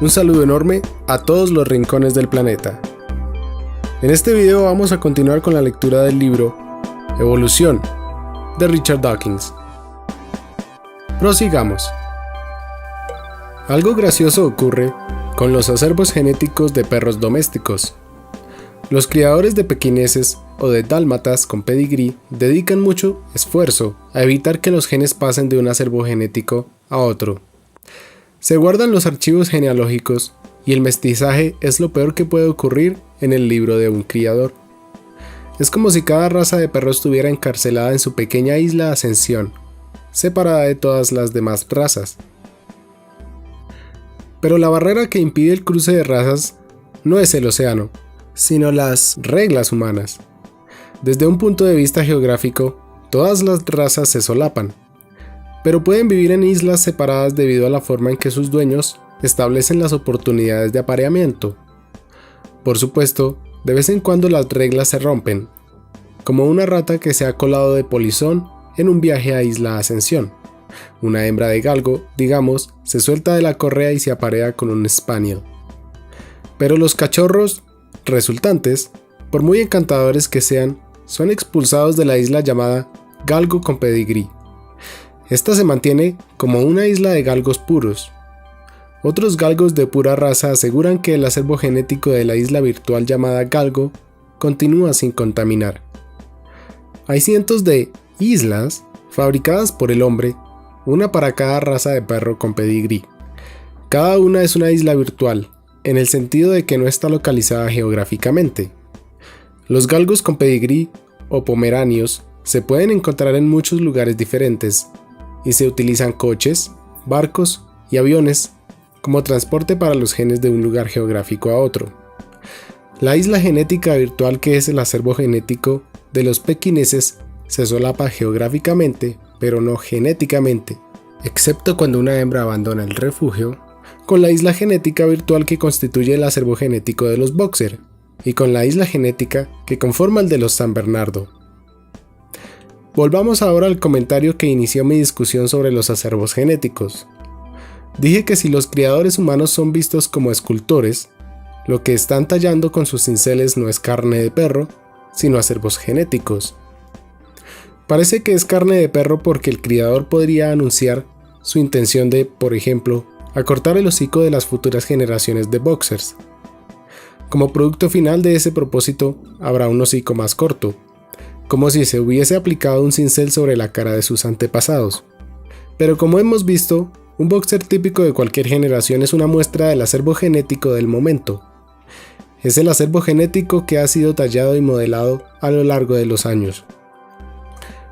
Un saludo enorme a todos los rincones del planeta. En este video vamos a continuar con la lectura del libro Evolución de Richard Dawkins. Prosigamos. Algo gracioso ocurre con los acervos genéticos de perros domésticos. Los criadores de pequineses o de dálmatas con pedigrí dedican mucho esfuerzo a evitar que los genes pasen de un acervo genético a otro. Se guardan los archivos genealógicos y el mestizaje es lo peor que puede ocurrir en el libro de un criador. Es como si cada raza de perros estuviera encarcelada en su pequeña isla Ascensión, separada de todas las demás razas. Pero la barrera que impide el cruce de razas no es el océano, sino las reglas humanas. Desde un punto de vista geográfico, todas las razas se solapan, pero pueden vivir en islas separadas debido a la forma en que sus dueños establecen las oportunidades de apareamiento. Por supuesto, de vez en cuando las reglas se rompen, como una rata que se ha colado de polizón en un viaje a Isla Ascensión. Una hembra de galgo, digamos, se suelta de la correa y se aparea con un spaniel. Pero los cachorros resultantes, por muy encantadores que sean, son expulsados de la isla llamada galgo con pedigrí. Esta se mantiene como una isla de galgos puros. Otros galgos de pura raza aseguran que el acervo genético de la isla virtual llamada galgo continúa sin contaminar. Hay cientos de islas fabricadas por el hombre, una para cada raza de perro con pedigrí. Cada una es una isla virtual, en el sentido de que no está localizada geográficamente. Los galgos con pedigrí o pomeranios se pueden encontrar en muchos lugares diferentes, y se utilizan coches, barcos y aviones como transporte para los genes de un lugar geográfico a otro. La isla genética virtual, que es el acervo genético de los pequineses, se solapa geográficamente, pero no genéticamente, excepto cuando una hembra abandona el refugio, con la isla genética virtual que constituye el acervo genético de los boxer, y con la isla genética que conforma el de los San Bernardo. Volvamos ahora al comentario que inició mi discusión sobre los acervos genéticos. Dije que si los criadores humanos son vistos como escultores, lo que están tallando con sus cinceles no es carne de perro, sino acervos genéticos. Parece que es carne de perro porque el criador podría anunciar su intención de, por ejemplo, acortar el hocico de las futuras generaciones de boxers. Como producto final de ese propósito, habrá un hocico más corto, como si se hubiese aplicado un cincel sobre la cara de sus antepasados. Pero como hemos visto, un boxer típico de cualquier generación es una muestra del acervo genético del momento. Es el acervo genético que ha sido tallado y modelado a lo largo de los años.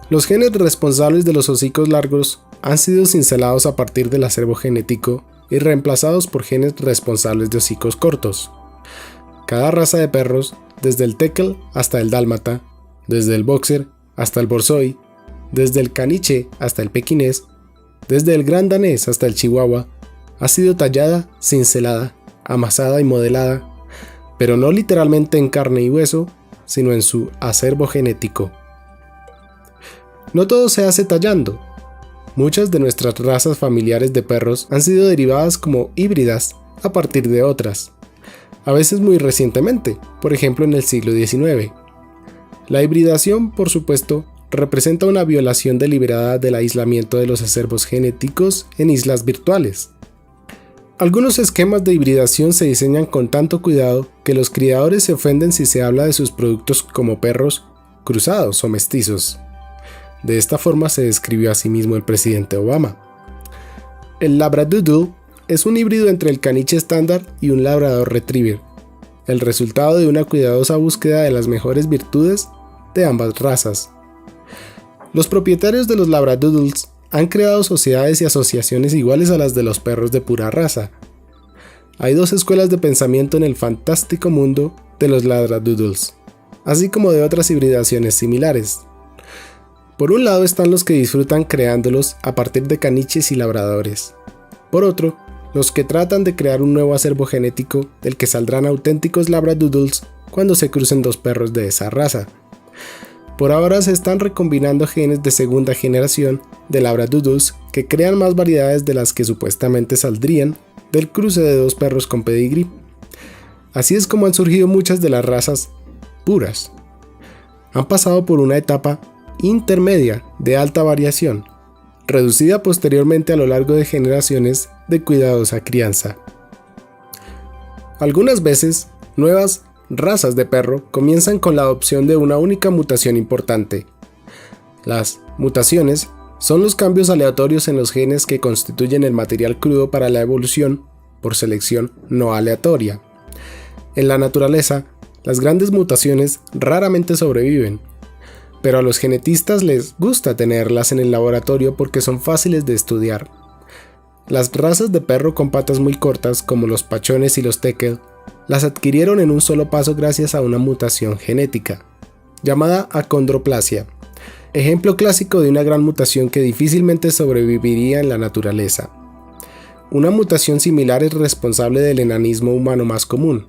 Los genes responsables de los hocicos largos han sido cincelados a partir del acervo genético y reemplazados por genes responsables de hocicos cortos. Cada raza de perros, desde el tekel hasta el dálmata, desde el boxer hasta el borzoi, desde el caniche hasta el pequinés, desde el gran danés hasta el chihuahua, ha sido tallada, cincelada, amasada y modelada, pero no literalmente en carne y hueso, sino en su acervo genético. No todo se hace tallando. Muchas de nuestras razas familiares de perros han sido derivadas como híbridas a partir de otras, a veces muy recientemente, por ejemplo en el siglo XIX. La hibridación, por supuesto, representa una violación deliberada del aislamiento de los acervos genéticos en islas virtuales. Algunos esquemas de hibridación se diseñan con tanto cuidado que los criadores se ofenden si se habla de sus productos como perros cruzados o mestizos. De esta forma se describió a sí mismo el presidente Obama. El Labradoodle es un híbrido entre el caniche estándar y un labrador retriever, el resultado de una cuidadosa búsqueda de las mejores virtudes de ambas razas. Los propietarios de los labradoodles han creado sociedades y asociaciones iguales a las de los perros de pura raza. Hay dos escuelas de pensamiento en el fantástico mundo de los labradoodles, así como de otras hibridaciones similares. Por un lado están los que disfrutan creándolos a partir de caniches y labradores. Por otro, los que tratan de crear un nuevo acervo genético del que saldrán auténticos labradoodles cuando se crucen dos perros de esa raza. Por ahora se están recombinando genes de segunda generación de labradoodles que crean más variedades de las que supuestamente saldrían del cruce de dos perros con pedigrí. Así es como han surgido muchas de las razas puras. Han pasado por una etapa intermedia de alta variación, reducida posteriormente a lo largo de generaciones de cuidadosa crianza. Algunas veces, nuevas razas de perro comienzan con la adopción de una única mutación importante. Las mutaciones son los cambios aleatorios en los genes que constituyen el material crudo para la evolución por selección no aleatoria. En la naturaleza, las grandes mutaciones raramente sobreviven, pero a los genetistas les gusta tenerlas en el laboratorio porque son fáciles de estudiar. Las razas de perro con patas muy cortas, como los pachones y los tekel, las adquirieron en un solo paso gracias a una mutación genética, llamada acondroplasia, ejemplo clásico de una gran mutación que difícilmente sobreviviría en la naturaleza. Una mutación similar es responsable del enanismo humano más común.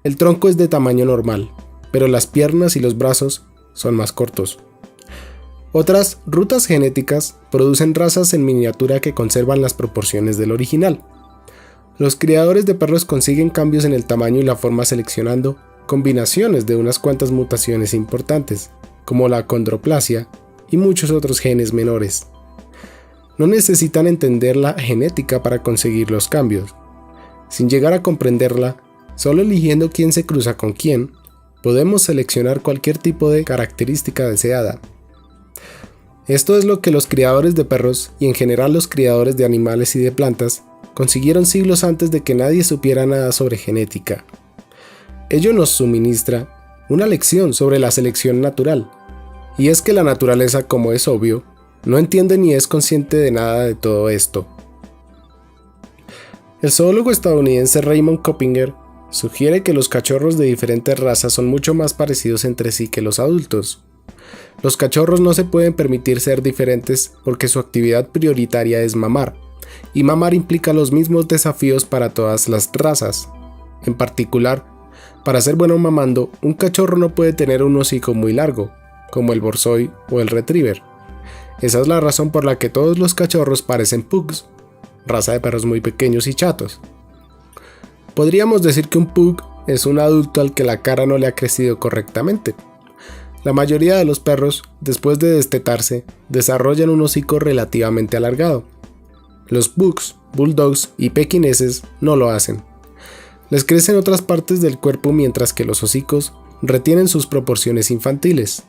El tronco es de tamaño normal, pero las piernas y los brazos son más cortos. Otras rutas genéticas producen razas en miniatura que conservan las proporciones del original. Los criadores de perros consiguen cambios en el tamaño y la forma seleccionando combinaciones de unas cuantas mutaciones importantes, como la acondroplasia y muchos otros genes menores. No necesitan entender la genética para conseguir los cambios. Sin llegar a comprenderla, solo eligiendo quién se cruza con quién, podemos seleccionar cualquier tipo de característica deseada. Esto es lo que los criadores de perros y en general los criadores de animales y de plantas consiguieron siglos antes de que nadie supiera nada sobre genética. Ello nos suministra una lección sobre la selección natural, y es que la naturaleza, como es obvio, no entiende ni es consciente de nada de todo esto. El zoólogo estadounidense Raymond Coppinger sugiere que los cachorros de diferentes razas son mucho más parecidos entre sí que los adultos. Los cachorros no se pueden permitir ser diferentes porque su actividad prioritaria es mamar, y mamar implica los mismos desafíos para todas las razas. En particular, para ser bueno mamando, un cachorro no puede tener un hocico muy largo, como el borzoi o el retriever. Esa es la razón por la que todos los cachorros parecen pugs, raza de perros muy pequeños y chatos. Podríamos decir que un pug es un adulto al que la cara no le ha crecido correctamente. La mayoría de los perros, después de destetarse, desarrollan un hocico relativamente alargado. Los pugs, bulldogs y pequineses no lo hacen. Les crecen otras partes del cuerpo mientras que los hocicos retienen sus proporciones infantiles.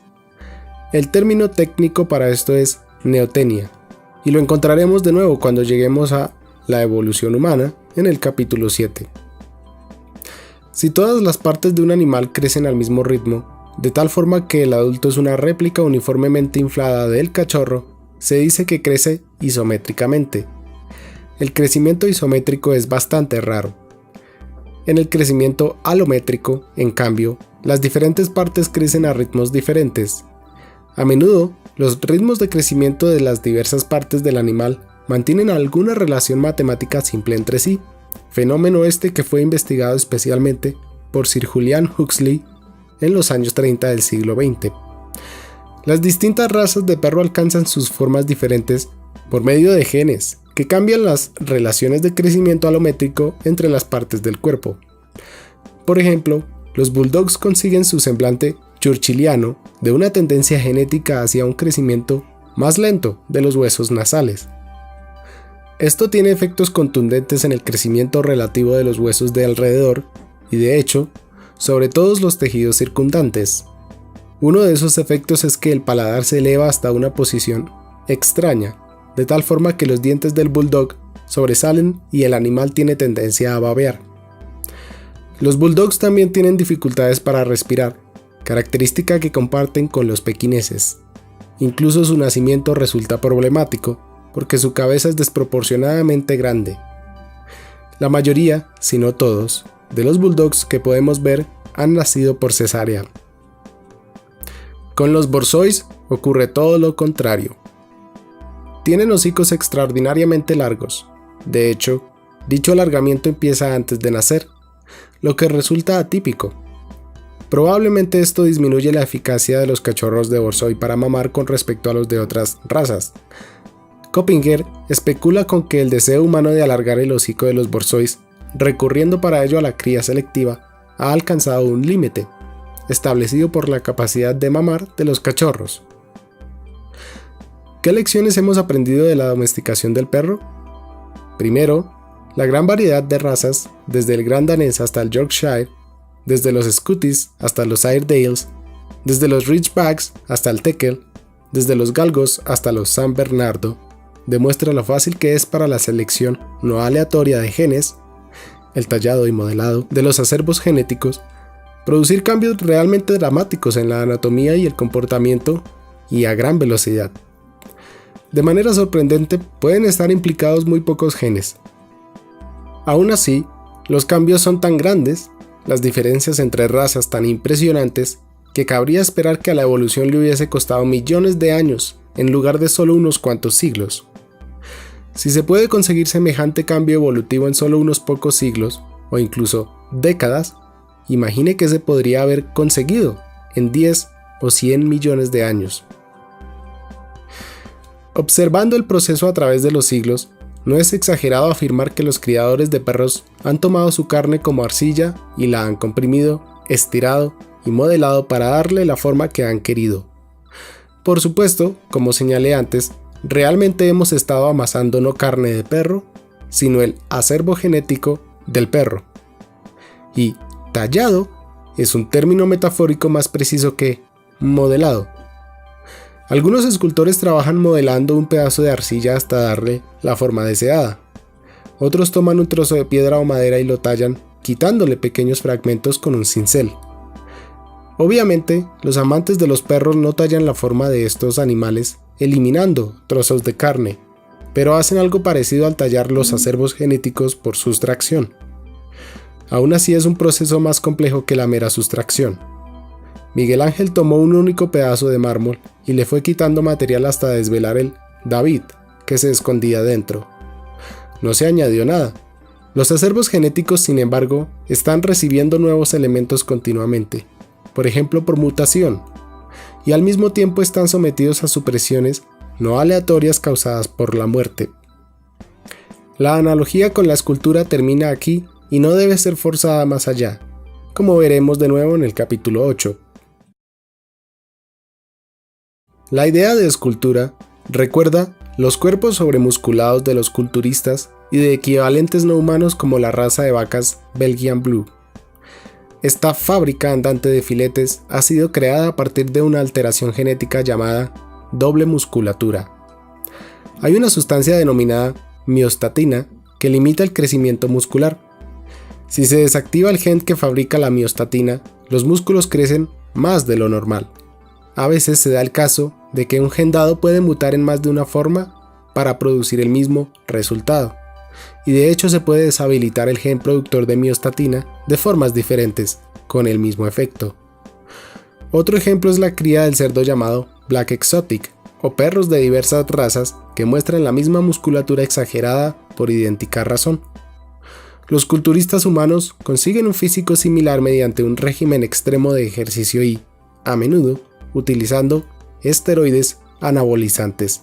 El término técnico para esto es neotenia, y lo encontraremos de nuevo cuando lleguemos a la evolución humana en el capítulo 7. Si todas las partes de un animal crecen al mismo ritmo, de tal forma que el adulto es una réplica uniformemente inflada del cachorro, se dice que crece isométricamente. El crecimiento isométrico es bastante raro. En el crecimiento alométrico, en cambio, las diferentes partes crecen a ritmos diferentes. A menudo, los ritmos de crecimiento de las diversas partes del animal mantienen alguna relación matemática simple entre sí, fenómeno este que fue investigado especialmente por Sir Julian Huxley en los años 30 del siglo XX. Las distintas razas de perro alcanzan sus formas diferentes por medio de genes que cambian las relaciones de crecimiento alométrico entre las partes del cuerpo. Por ejemplo, los bulldogs consiguen su semblante churchilliano de una tendencia genética hacia un crecimiento más lento de los huesos nasales. Esto tiene efectos contundentes en el crecimiento relativo de los huesos de alrededor y, de hecho, sobre todos los tejidos circundantes. Uno de esos efectos es que el paladar se eleva hasta una posición extraña, de tal forma que los dientes del bulldog sobresalen y el animal tiene tendencia a babear. Los bulldogs también tienen dificultades para respirar, característica que comparten con los pequineses. Incluso su nacimiento resulta problemático, porque su cabeza es desproporcionadamente grande. La mayoría, si no todos, de los bulldogs que podemos ver han nacido por cesárea. Con los borzois ocurre todo lo contrario. Tienen hocicos extraordinariamente largos. De hecho, dicho alargamiento empieza antes de nacer, lo que resulta atípico. Probablemente esto disminuye la eficacia de los cachorros de borzoi para mamar con respecto a los de otras razas. Coppinger especula con que el deseo humano de alargar el hocico de los borzois, recurriendo para ello a la cría selectiva, ha alcanzado un límite, establecido por la capacidad de mamar de los cachorros. ¿Qué lecciones hemos aprendido de la domesticación del perro? Primero, la gran variedad de razas, desde el Gran Danés hasta el Yorkshire, desde los Scottish hasta los Airedales, desde los Ridgebacks hasta el Teckel, desde los Galgos hasta los San Bernardo, demuestra lo fácil que es para la selección no aleatoria de genes, el tallado y modelado de los acervos genéticos, producir cambios realmente dramáticos en la anatomía y el comportamiento y a gran velocidad. De manera sorprendente, pueden estar implicados muy pocos genes. Aún así, los cambios son tan grandes, las diferencias entre razas tan impresionantes, que cabría esperar que a la evolución le hubiese costado millones de años en lugar de solo unos cuantos siglos. Si se puede conseguir semejante cambio evolutivo en solo unos pocos siglos, o incluso décadas, imagine que se podría haber conseguido en 10 o 100 millones de años. Observando el proceso a través de los siglos, no es exagerado afirmar que los criadores de perros han tomado su carne como arcilla y la han comprimido, estirado y modelado para darle la forma que han querido. Por supuesto, como señalé antes, realmente hemos estado amasando no carne de perro, sino el acervo genético del perro. Y tallado es un término metafórico más preciso que modelado. Algunos escultores trabajan modelando un pedazo de arcilla hasta darle la forma deseada. Otros toman un trozo de piedra o madera y lo tallan, quitándole pequeños fragmentos con un cincel. Obviamente, los amantes de los perros no tallan la forma de estos animales eliminando trozos de carne, pero hacen algo parecido al tallar los acervos genéticos por sustracción. Aún así es un proceso más complejo que la mera sustracción. Miguel Ángel tomó un único pedazo de mármol y le fue quitando material hasta desvelar el David que se escondía dentro. No se añadió nada. Los acervos genéticos, sin embargo, están recibiendo nuevos elementos continuamente, por ejemplo por mutación, y al mismo tiempo están sometidos a supresiones no aleatorias causadas por la muerte. La analogía con la escultura termina aquí y no debe ser forzada más allá, como veremos de nuevo en el capítulo 8. La idea de escultura recuerda los cuerpos sobremusculados de los culturistas y de equivalentes no humanos como la raza de vacas Belgian Blue. Esta fábrica andante de filetes ha sido creada a partir de una alteración genética llamada doble musculatura. Hay una sustancia denominada miostatina que limita el crecimiento muscular. Si se desactiva el gen que fabrica la miostatina, los músculos crecen más de lo normal. A veces se da el caso de que un gen dado puede mutar en más de una forma para producir el mismo resultado. Y de hecho se puede deshabilitar el gen productor de miostatina de formas diferentes, con el mismo efecto. Otro ejemplo es la cría del cerdo llamado Black Exotic, o perros de diversas razas que muestran la misma musculatura exagerada por idéntica razón. Los culturistas humanos consiguen un físico similar mediante un régimen extremo de ejercicio y, a menudo, utilizando esteroides anabolizantes.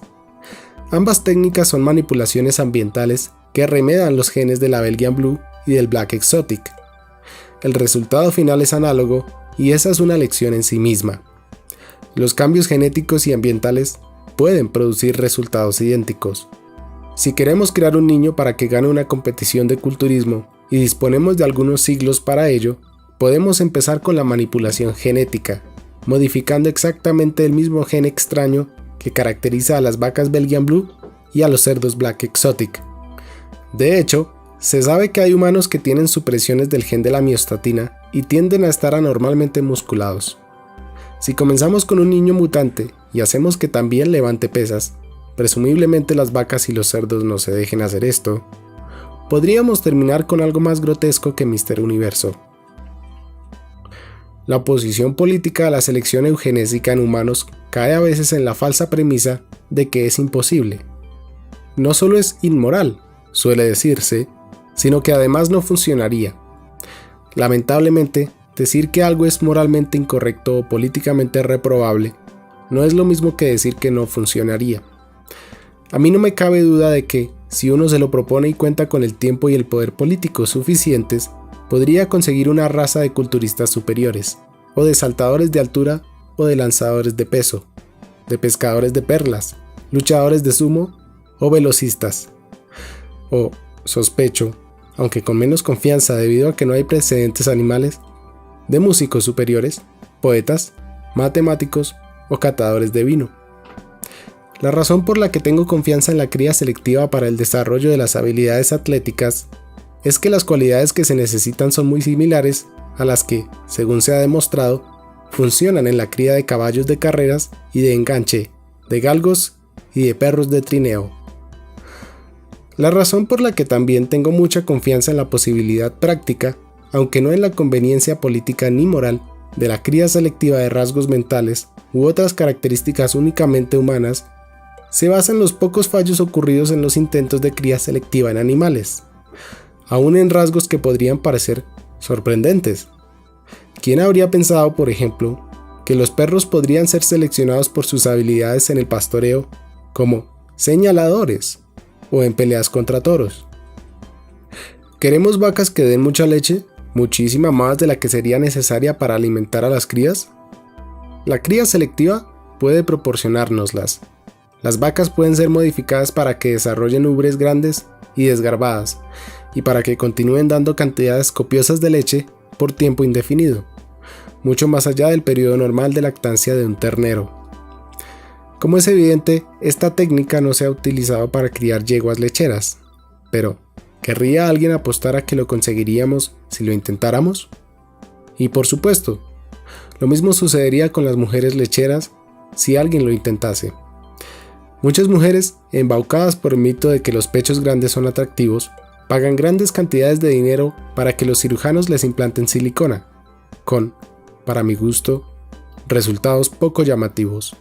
Ambas técnicas son manipulaciones ambientales que remedan los genes de la Belgian Blue y del Black Exotic. El resultado final es análogo y esa es una lección en sí misma. Los cambios genéticos y ambientales pueden producir resultados idénticos. Si queremos crear un niño para que gane una competición de culturismo y disponemos de algunos siglos para ello, podemos empezar con la manipulación genética, modificando exactamente el mismo gen extraño que caracteriza a las vacas Belgian Blue y a los cerdos Black Exotic. De hecho, se sabe que hay humanos que tienen supresiones del gen de la miostatina y tienden a estar anormalmente musculados. Si comenzamos con un niño mutante y hacemos que también levante pesas, presumiblemente las vacas y los cerdos no se dejen hacer esto, podríamos terminar con algo más grotesco que Mr. Universo. La oposición política a la selección eugenésica en humanos cae a veces en la falsa premisa de que es imposible. No solo es inmoral, suele decirse, sino que además no funcionaría. Lamentablemente, decir que algo es moralmente incorrecto o políticamente reprobable no es lo mismo que decir que no funcionaría. A mí no me cabe duda de que, si uno se lo propone y cuenta con el tiempo y el poder político suficientes, podría conseguir una raza de culturistas superiores, o de saltadores de altura, o de lanzadores de peso, de pescadores de perlas, luchadores de sumo, o velocistas. O, sospecho, aunque con menos confianza debido a que no hay precedentes animales, de músicos superiores, poetas, matemáticos o catadores de vino. La razón por la que tengo confianza en la cría selectiva para el desarrollo de las habilidades atléticas es que las cualidades que se necesitan son muy similares a las que, según se ha demostrado, funcionan en la cría de caballos de carreras y de enganche, de galgos y de perros de trineo. La razón por la que también tengo mucha confianza en la posibilidad práctica, aunque no en la conveniencia política ni moral, de la cría selectiva de rasgos mentales u otras características únicamente humanas, se basa en los pocos fallos ocurridos en los intentos de cría selectiva en animales, aún en rasgos que podrían parecer sorprendentes. ¿Quién habría pensado, por ejemplo, que los perros podrían ser seleccionados por sus habilidades en el pastoreo como señaladores o en peleas contra toros? ¿Queremos vacas que den mucha leche, muchísima más de la que sería necesaria para alimentar a las crías? La cría selectiva puede proporcionárnoslas. Las vacas pueden ser modificadas para que desarrollen ubres grandes y desgarbadas, y para que continúen dando cantidades copiosas de leche por tiempo indefinido, mucho más allá del periodo normal de lactancia de un ternero. Como es evidente, esta técnica no se ha utilizado para criar yeguas lecheras, pero ¿querría alguien apostar a que lo conseguiríamos si lo intentáramos? Y por supuesto, lo mismo sucedería con las mujeres lecheras si alguien lo intentase. Muchas mujeres, embaucadas por el mito de que los pechos grandes son atractivos, pagan grandes cantidades de dinero para que los cirujanos les implanten silicona, con, para mi gusto, resultados poco llamativos.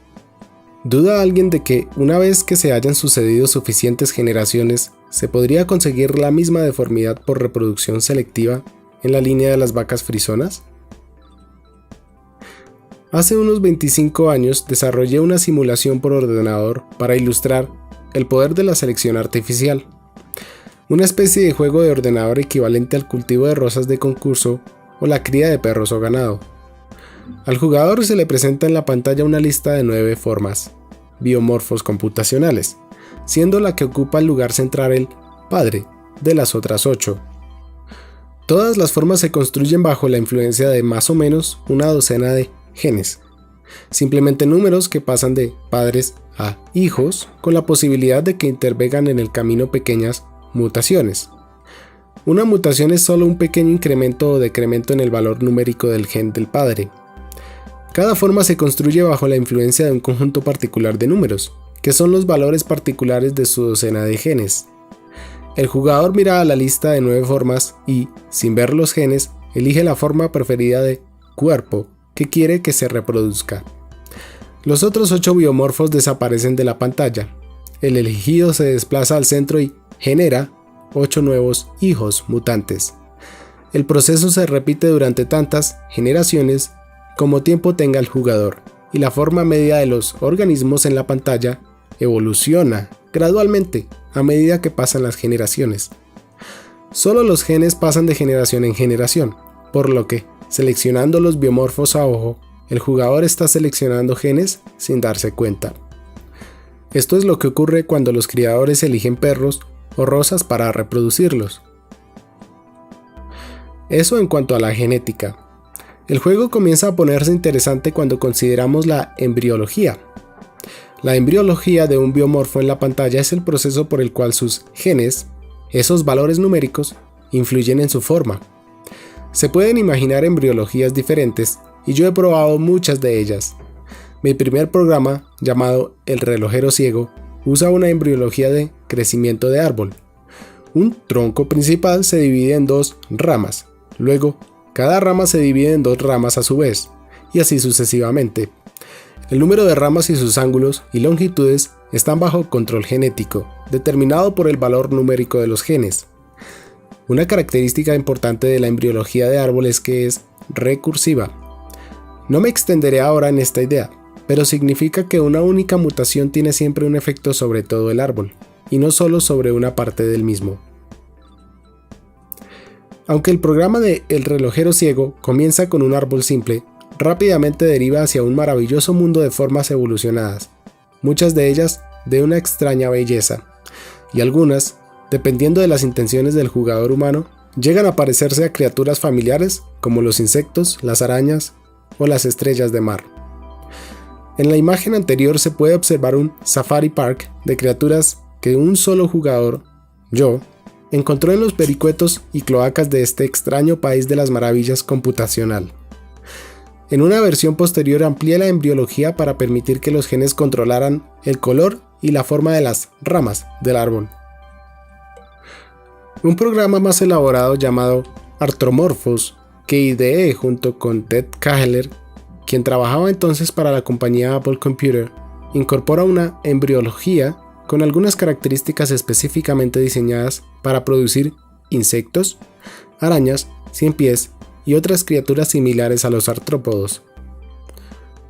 ¿Duda alguien de que, una vez que se hayan sucedido suficientes generaciones, se podría conseguir la misma deformidad por reproducción selectiva en la línea de las vacas frisonas? Hace unos 25 años desarrollé una simulación por ordenador para ilustrar el poder de la selección artificial, una especie de juego de ordenador equivalente al cultivo de rosas de concurso o la cría de perros o ganado. Al jugador se le presenta en la pantalla una lista de 9 formas, biomorfos computacionales, siendo la que ocupa el lugar central el padre de las otras 8. Todas las formas se construyen bajo la influencia de más o menos una docena de genes, simplemente números que pasan de padres a hijos con la posibilidad de que intervengan en el camino pequeñas mutaciones. Una mutación es solo un pequeño incremento o decremento en el valor numérico del gen del padre. Cada forma se construye bajo la influencia de un conjunto particular de números, que son los valores particulares de su docena de genes. El jugador mira a la lista de 9 formas y, sin ver los genes, elige la forma preferida de cuerpo que quiere que se reproduzca. Los otros 8 biomorfos desaparecen de la pantalla. El elegido se desplaza al centro y genera 8 nuevos hijos mutantes. El proceso se repite durante tantas generaciones como tiempo tenga el jugador, y la forma media de los organismos en la pantalla evoluciona gradualmente a medida que pasan las generaciones. Solo los genes pasan de generación en generación, por lo que, seleccionando los biomorfos a ojo, el jugador está seleccionando genes sin darse cuenta. Esto es lo que ocurre cuando los criadores eligen perros o rosas para reproducirlos. Eso en cuanto a la genética. El juego comienza a ponerse interesante cuando consideramos la embriología. La embriología de un biomorfo en la pantalla es el proceso por el cual sus genes, esos valores numéricos, influyen en su forma. Se pueden imaginar embriologías diferentes y yo he probado muchas de ellas. Mi primer programa, llamado El relojero ciego, usa una embriología de crecimiento de árbol. Un tronco principal se divide en 2 ramas, luego cada rama se divide en 2 ramas a su vez, y así sucesivamente. El número de ramas y sus ángulos y longitudes están bajo control genético, determinado por el valor numérico de los genes. Una característica importante de la embriología de árbol es que es recursiva. No me extenderé ahora en esta idea, pero significa que una única mutación tiene siempre un efecto sobre todo el árbol, y no solo sobre una parte del mismo. Aunque el programa de El relojero ciego comienza con un árbol simple, rápidamente deriva hacia un maravilloso mundo de formas evolucionadas, muchas de ellas de una extraña belleza, y algunas, dependiendo de las intenciones del jugador humano, llegan a parecerse a criaturas familiares como los insectos, las arañas o las estrellas de mar. En la imagen anterior se puede observar un safari park de criaturas que un solo jugador, yo, encontró en los vericuetos y cloacas de este extraño país de las maravillas computacional. En una versión posterior amplié la embriología para permitir que los genes controlaran el color y la forma de las ramas del árbol. Un programa más elaborado llamado Arthromorphos, que ideé junto con Ted Kahler, quien trabajaba entonces para la compañía Apple Computer, incorpora una embriología con algunas características específicamente diseñadas para producir insectos, arañas, ciempiés y otras criaturas similares a los artrópodos.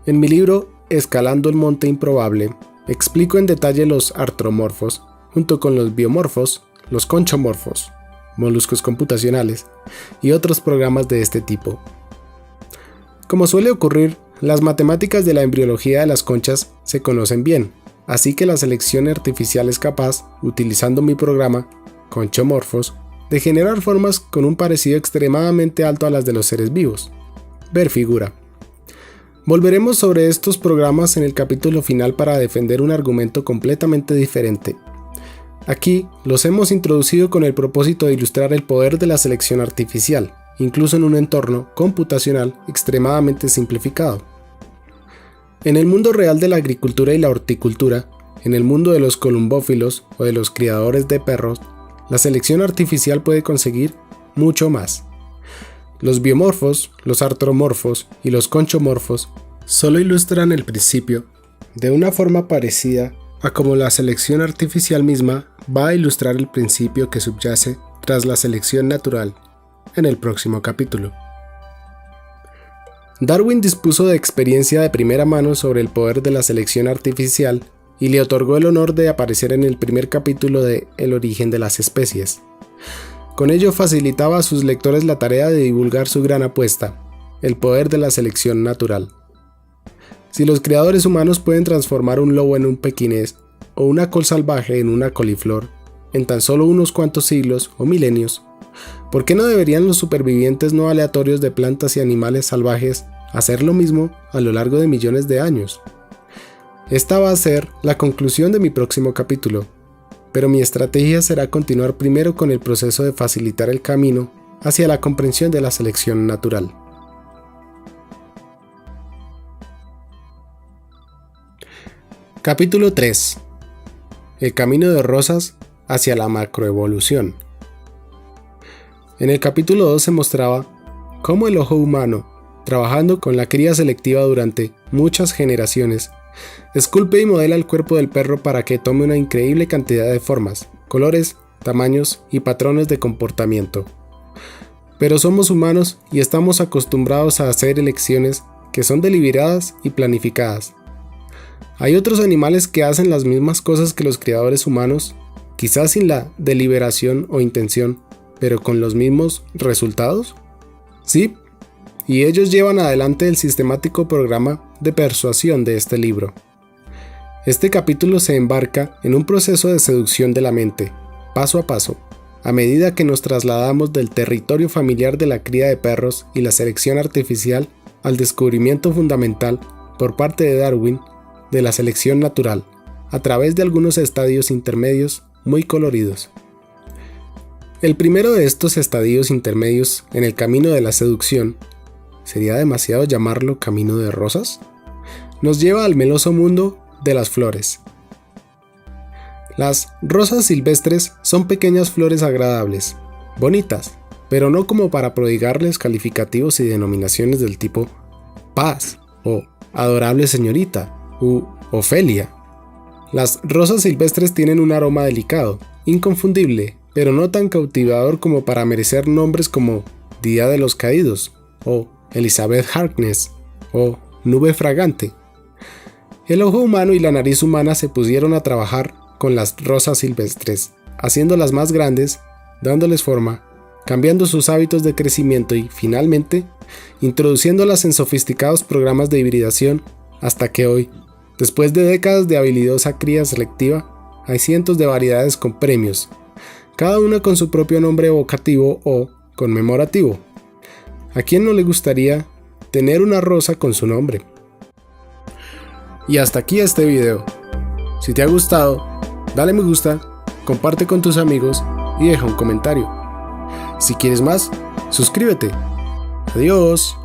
En mi libro Escalando el monte improbable, explico en detalle los artromorfos, junto con los biomorfos, los conchomorfos, moluscos computacionales y otros programas de este tipo. Como suele ocurrir, las matemáticas de la embriología de las conchas se conocen bien, así que la selección artificial es capaz, utilizando mi programa, Conchomorphos, de generar formas con un parecido extremadamente alto a las de los seres vivos. Ver figura. Volveremos sobre estos programas en el capítulo final para defender un argumento completamente diferente. Aquí los hemos introducido con el propósito de ilustrar el poder de la selección artificial, incluso en un entorno computacional extremadamente simplificado. En el mundo real de la agricultura y la horticultura, en el mundo de los columbófilos o de los criadores de perros, la selección artificial puede conseguir mucho más. Los biomorfos, los artromorfos y los conchomorfos solo ilustran el principio, de una forma parecida a como la selección artificial misma va a ilustrar el principio que subyace tras la selección natural en el próximo capítulo. Darwin dispuso de experiencia de primera mano sobre el poder de la selección artificial y le otorgó el honor de aparecer en el primer capítulo de El origen de las especies. Con ello facilitaba a sus lectores la tarea de divulgar su gran apuesta, el poder de la selección natural. Si los creadores humanos pueden transformar un lobo en un pequinés o una col salvaje en una coliflor en tan solo unos cuantos siglos o milenios, ¿por qué no deberían los supervivientes no aleatorios de plantas y animales salvajes hacer lo mismo a lo largo de millones de años? Esta va a ser la conclusión de mi próximo capítulo, pero mi estrategia será continuar primero con el proceso de facilitar el camino hacia la comprensión de la selección natural. Capítulo 3. El camino de Rosas hacia la macroevolución. En el capítulo 2 se mostraba cómo el ojo humano, trabajando con la cría selectiva durante muchas generaciones, esculpe y modela el cuerpo del perro para que tome una increíble cantidad de formas, colores, tamaños y patrones de comportamiento. Pero somos humanos y estamos acostumbrados a hacer elecciones que son deliberadas y planificadas. Hay otros animales que hacen las mismas cosas que los criadores humanos, quizás sin la deliberación o intención, pero con los mismos resultados. Sí, y ellos llevan adelante el sistemático programa de persuasión de este libro. Este capítulo se embarca en un proceso de seducción de la mente, paso a paso, a medida que nos trasladamos del territorio familiar de la cría de perros y la selección artificial al descubrimiento fundamental, por parte de Darwin, de la selección natural, a través de algunos estadios intermedios muy coloridos. El primero de estos estadios intermedios en el camino de la seducción, ¿sería demasiado llamarlo camino de rosas?, nos lleva al meloso mundo de las flores. Las rosas silvestres son pequeñas flores agradables, bonitas, pero no como para prodigarles calificativos y denominaciones del tipo paz o adorable señorita u Ofelia. Las rosas silvestres tienen un aroma delicado, inconfundible, pero no tan cautivador como para merecer nombres como Día de los Caídos, o Elizabeth Harkness, o Nube Fragante. El ojo humano y la nariz humana se pusieron a trabajar con las rosas silvestres, haciéndolas más grandes, dándoles forma, cambiando sus hábitos de crecimiento y, finalmente, introduciéndolas en sofisticados programas de hibridación, hasta que hoy, después de décadas de habilidosa cría selectiva, hay cientos de variedades con premios, cada una con su propio nombre evocativo o conmemorativo. ¿A quién no le gustaría tener una rosa con su nombre? Y hasta aquí este video. Si te ha gustado, dale me gusta, comparte con tus amigos y deja un comentario. Si quieres más, suscríbete. Adiós.